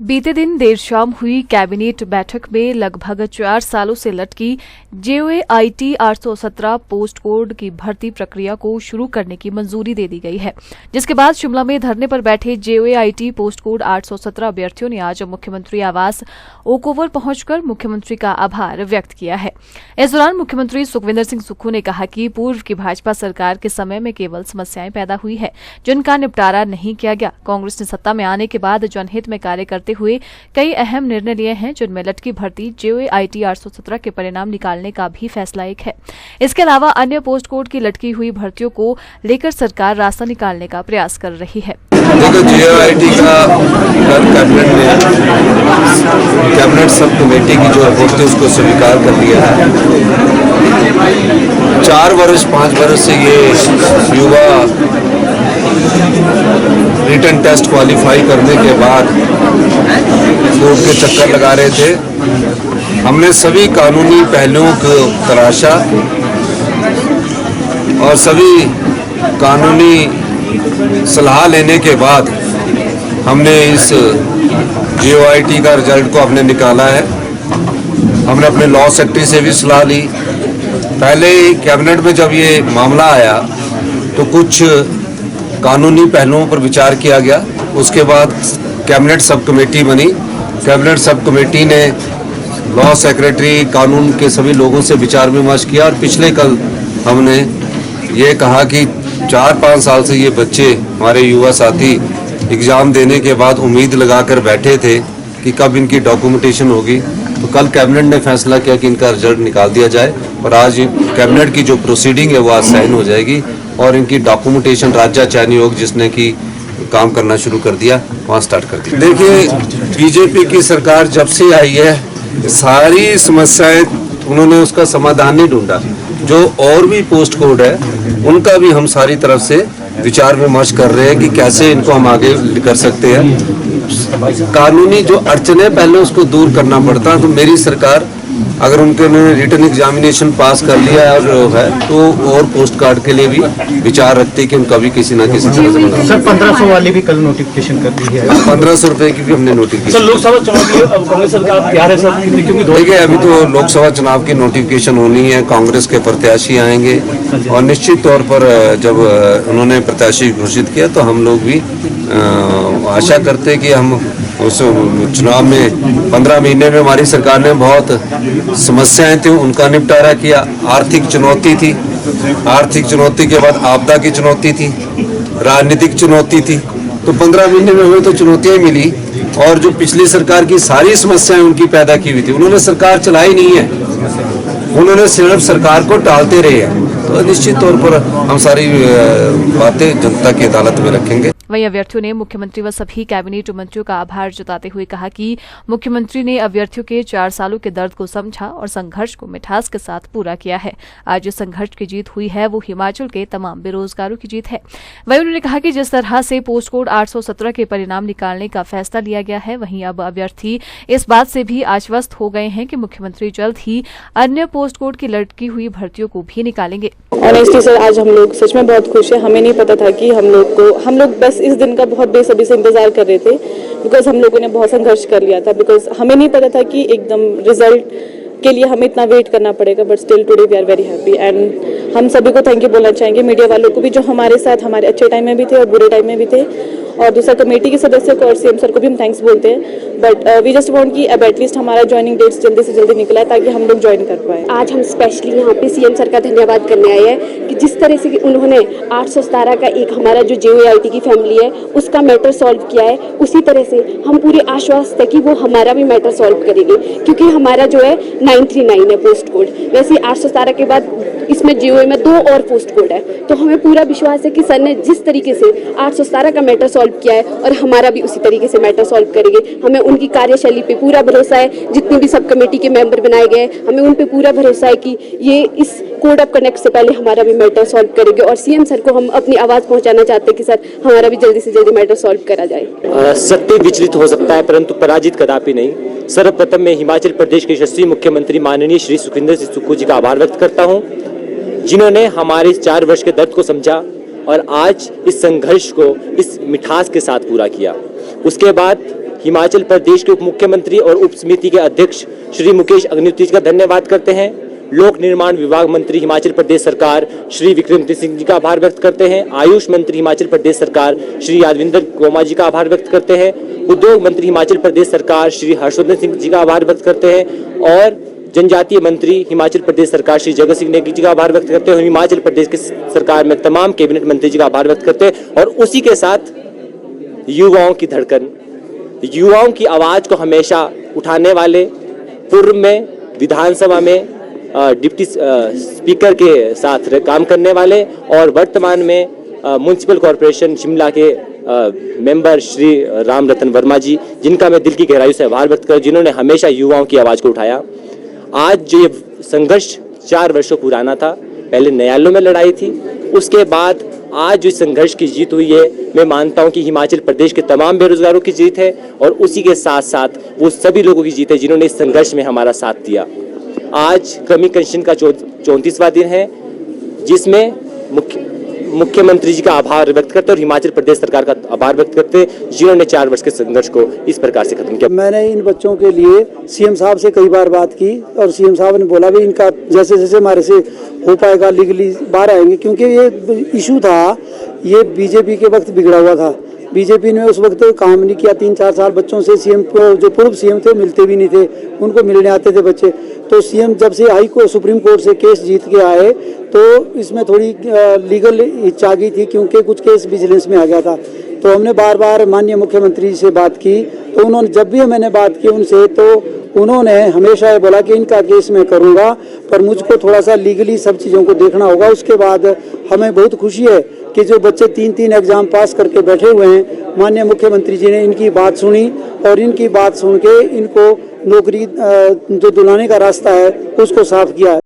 बीते दिन देर शाम हुई कैबिनेट बैठक में लगभग 4 सालों से लटकी JOAIT 817 पोस्ट कोड की भर्ती प्रक्रिया को शुरू करने की मंजूरी दे दी गई है, जिसके बाद शिमला में धरने पर बैठे JOAIT पोस्ट कोड 817 अभ्यर्थियों ने आज मुख्यमंत्री आवास ओकओवर पहुंचकर मुख्यमंत्री का आभार व्यक्त किया है। इस दौरान मुख्यमंत्री सुखविंदर सिंह सुक्खू ने कहा कि पूर्व की भाजपा सरकार के समय में केवल समस्याएं पैदा हुई है जिनका निपटारा नहीं किया गया। कांग्रेस ने सत्ता में आने के बाद जनहित में कार्य करते हुए कई अहम निर्णय लिए हैं, जिनमें लटकी भर्ती JOAIT 817 के परिणाम निकालने का भी फैसला एक है। इसके अलावा अन्य पोस्ट कोड की लटकी हुई भर्तियों को लेकर सरकार रास्ता निकालने का प्रयास कर रही है। देखो, JOAIT का कैबिनेट सब कमेटी की जो रिपोर्ट थी उसको स्वीकार कर लिया है। 4 वर्ष 5 वर्ष से ये युवा रिटन टेस्ट क्वालिफाई करने के बाद कोर्ट के चक्कर लगा रहे थे। हमने सभी कानूनी पहलुओं को तराशा और सभी कानूनी सलाह लेने के बाद हमने इस JOAIT का रिजल्ट को हमने निकाला है। हमने अपने लॉ सेक्रेटरी से भी सलाह ली। पहले कैबिनेट में जब ये मामला आया तो कुछ कानूनी पहलुओं पर विचार किया गया। उसके बाद कैबिनेट सब कमेटी बनी। कैबिनेट सब कमेटी ने लॉ सेक्रेटरी, कानून के सभी लोगों से विचार विमर्श किया और पिछले कल हमने ये कहा कि 4-5 साल से ये बच्चे, हमारे युवा साथी, एग्ज़ाम देने के बाद उम्मीद लगाकर बैठे थे कि कब इनकी डॉक्यूमेंटेशन होगी। तो कल कैबिनेट ने फैसला किया कि इनका रिजल्ट निकाल दिया जाए और आज कैबिनेट की जो प्रोसीडिंग है वो आज साइन हो जाएगी और इनकी डॉक्यूमेंटेशन राज्य चयन आयोग जिसने कि काम करना शुरू कर दिया वहाँ स्टार्ट कर दिया। देखिए, बीजेपी की सरकार जब से आई है सारी समस्याएं उन्होंने उसका समाधान नहीं ढूंढा। जो और भी पोस्ट कोड है उनका भी हम सारी तरफ से विचार विमर्श कर रहे हैं कि कैसे इनको हम आगे कर सकते हैं। कानूनी जो अड़चने पहले उसको दूर करना पड़ता, तो मेरी सरकार अगर उनके रिटन एग्जामिनेशन पास कर लिया है तो और पोस्ट कार्ड के लिए भी विचार रखते कि उनका भी किसी ना किसी तरह से बना। सर 1500 वाली भी कल नोटिफिकेशन कर दी है। 1500 रुपए की भी हमने नोटिफिकेशन। सर लोकसभा चुनाव के लिए अब कांग्रेस सरकार तैयार है सर? क्योंकि देखिए, अभी तो लोकसभा चुनाव की नोटिफिकेशन होनी है, कांग्रेस के प्रत्याशी आएंगे और निश्चित तौर पर जब उन्होंने प्रत्याशी घोषित किया तो हम लोग भी आशा करते कि हम उस चुनाव में 15 महीने में हमारी सरकार ने बहुत समस्याएं थी उनका निपटारा किया। आर्थिक चुनौती थी, आर्थिक चुनौती के बाद आपदा की चुनौती थी, राजनीतिक चुनौती थी। तो 15 महीने में हमें तो चुनौतियां मिली और जो पिछली सरकार की सारी समस्याएं उनकी पैदा की हुई थी, उन्होंने सरकार चलाई नहीं है, उन्होंने सिर्फ सरकार को टालते रहे हैं। तो निश्चित तौर पर हम सारी बातें जनता की अदालत में रखेंगे। वहीं अभ्यर्थियों ने मुख्यमंत्री व सभी कैबिनेट मंत्रियों का आभार जताते हुए कहा कि मुख्यमंत्री ने अभ्यर्थियों के 4 सालों के दर्द को समझा और संघर्ष को मिठास के साथ पूरा किया है। आज जिस संघर्ष की जीत हुई है वो हिमाचल के तमाम बेरोजगारों की जीत है। वहीं उन्होंने कहा कि जिस तरह से पोस्ट कोड 817 के परिणाम निकालने का फैसला लिया गया है, वहीं अब अभ्यर्थी इस बात से भी आश्वस्त हो गए हैं कि मुख्यमंत्री जल्द ही अन्य पोस्ट कोड की लटकी हुई भर्तियों को भी निकालेंगे। ऑनेस्टली सर, आज हम लोग सच में बहुत खुश हैं। हमें नहीं पता था कि हम लोग बस इस दिन का बहुत बेसब्री से इंतजार कर रहे थे, बिकॉज हम लोगों ने बहुत संघर्ष कर लिया था। बिकॉज हमें नहीं पता था कि एकदम रिजल्ट के लिए हमें इतना वेट करना पड़ेगा। But still today we are very happy and हम सभी को थैंक यू बोलना चाहेंगे, मीडिया वालों को भी जो हमारे साथ हमारे अच्छे टाइम में भी थे और बुरे टाइम में भी थे, और दूसरा कमेटी के सदस्य को और CM सर को भी हम थैंक्स बोलते हैं। बट वी जस्ट वांट कि अब एटलीस्ट हमारा ज्वाइनिंग डेट्स जल्दी से जल्दी निकला है ताकि हम लोग ज्वाइन कर पाए। आज हम स्पेशली यहाँ पे CM सर का धन्यवाद करने आए हैं कि जिस तरह से उन्होंने 817 का एक हमारा जो JOAIT की फैमिली है उसका मैटर सॉल्व किया है, उसी तरह से हम पूरे आश्वस्त है कि वो हमारा भी मैटर सॉल्व करेंगे, क्योंकि हमारा जो है 939 है पोस्ट कोड। वैसे 817 के बाद इसमें JOA में 2 और पोस्ट कोड है, तो हमें पूरा विश्वास है कि सर ने जिस तरीके से 817 का मैटर सॉल्व किया है और हमारा भी उसी तरीके से मैटर सॉल्व करेंगे। हमें उनकी कार्यशैली पे पूरा भरोसा है। जितने भी सब कमेटी के मेंबर बनाए गए हमें उन पे पूरा भरोसा है कि ये इस कोड ऑफ कनेक्ट से पहले हमारा भी मैटर सॉल्व करेंगे। और CM सर को हम अपनी आवाज़ पहुंचाना चाहते हैं कि सर हमारा भी जल्दी से जल्दी मैटर सॉल्व करा जाए। सत्य विचलित हो सकता है परंतु पराजित कदापि नहीं। सर्वप्रथम मैं हिमाचल प्रदेश के यशस्वी मुख्यमंत्री माननीय श्री सुखविंदर सिंह सुक्खू जी का आभार व्यक्त करता हूँ, जिन्होंने हमारे इस 4 वर्ष के दर्द को समझा और आज इस संघर्ष को इस मिठास के साथ पूरा किया। उसके बाद हिमाचल प्रदेश के उप मुख्यमंत्री और उप समिति के अध्यक्ष श्री मुकेश अग्निहोत्री जी का धन्यवाद करते हैं। लोक निर्माण विभाग मंत्री हिमाचल प्रदेश सरकार श्री विक्रम सिंह जी का आभार व्यक्त करते हैं। आयुष मंत्री हिमाचल प्रदेश सरकार श्री यादविंदर गोमा जी का आभार व्यक्त करते हैं। उद्योग मंत्री हिमाचल प्रदेश सरकार श्री हर्षवर्धन सिंह जी का आभार व्यक्त करते हैं और जनजातीय मंत्री हिमाचल प्रदेश सरकार श्री जगत सिंह नेगी जी का आभार व्यक्त करते हैं और हिमाचल प्रदेश की सरकार में तमाम कैबिनेट मंत्री जी का आभार व्यक्त करते हैं। और उसी के साथ युवाओं की धड़कन, युवाओं की आवाज को हमेशा उठाने वाले, पूर्व में विधानसभा में डिप्टी स्पीकर के साथ काम करने वाले और वर्तमान में म्युनिसिपल कॉरपोरेशन शिमला के मेंबर श्री राम रतन वर्मा जी, जिनका मैं दिल की गहराई से आभार व्यक्त कर, जिन्होंने हमेशा युवाओं की आवाज को उठाया। आज जो ये संघर्ष 4 वर्षों पुराना था, पहले न्यायालयों में लड़ाई थी, उसके बाद आज जो संघर्ष की जीत हुई है, मैं मानता हूं कि हिमाचल प्रदेश के तमाम बेरोजगारों की जीत है और उसी के साथ साथ वो सभी लोगों की जीत है जिन्होंने इस संघर्ष में हमारा साथ दिया। आज क्रमिक पेंशन का 34वां दिन है, जिसमें मुख्यमंत्री जी का आभार व्यक्त करते हैं और हिमाचल प्रदेश सरकार का आभार व्यक्त करते हैं, जिन्होंने 4 वर्ष के संघर्ष को इस प्रकार से खत्म किया। मैंने इन बच्चों के लिए सीएम साहब से कई बार बात की और सीएम साहब ने बोला भी इनका जैसे जैसे हमारे से हो पाएगा लीगली बाहर आएंगे, क्योंकि ये इशू था, ये बीजेपी के वक्त बिगड़ा हुआ था। बीजेपी ने उस वक्त काम नहीं किया। 3-4 साल बच्चों से सीएम को, जो पूर्व सीएम थे, मिलते भी नहीं थे, उनको मिलने आते थे बच्चे। तो सीएम जब से सुप्रीम कोर्ट से केस जीत के आए तो इसमें थोड़ी लीगल इच्छा आ गई थी, क्योंकि कुछ केस विजिलेंस में आ गया था। तो हमने बार बार माननीय मुख्यमंत्री जी से बात की, तो उन्होंने, जब भी मैंने बात की उनसे, तो उन्होंने हमेशा ये बोला कि इनका केस मैं करूंगा, पर मुझको थोड़ा सा लीगली सब चीज़ों को देखना होगा। उसके बाद हमें बहुत खुशी है कि जो बच्चे 3-3 एग्जाम पास करके बैठे हुए हैं, माननीय मुख्यमंत्री जी ने इनकी बात सुनी और इनकी बात सुन के इनको नौकरी जो दिलाने का रास्ता है उसको साफ किया है।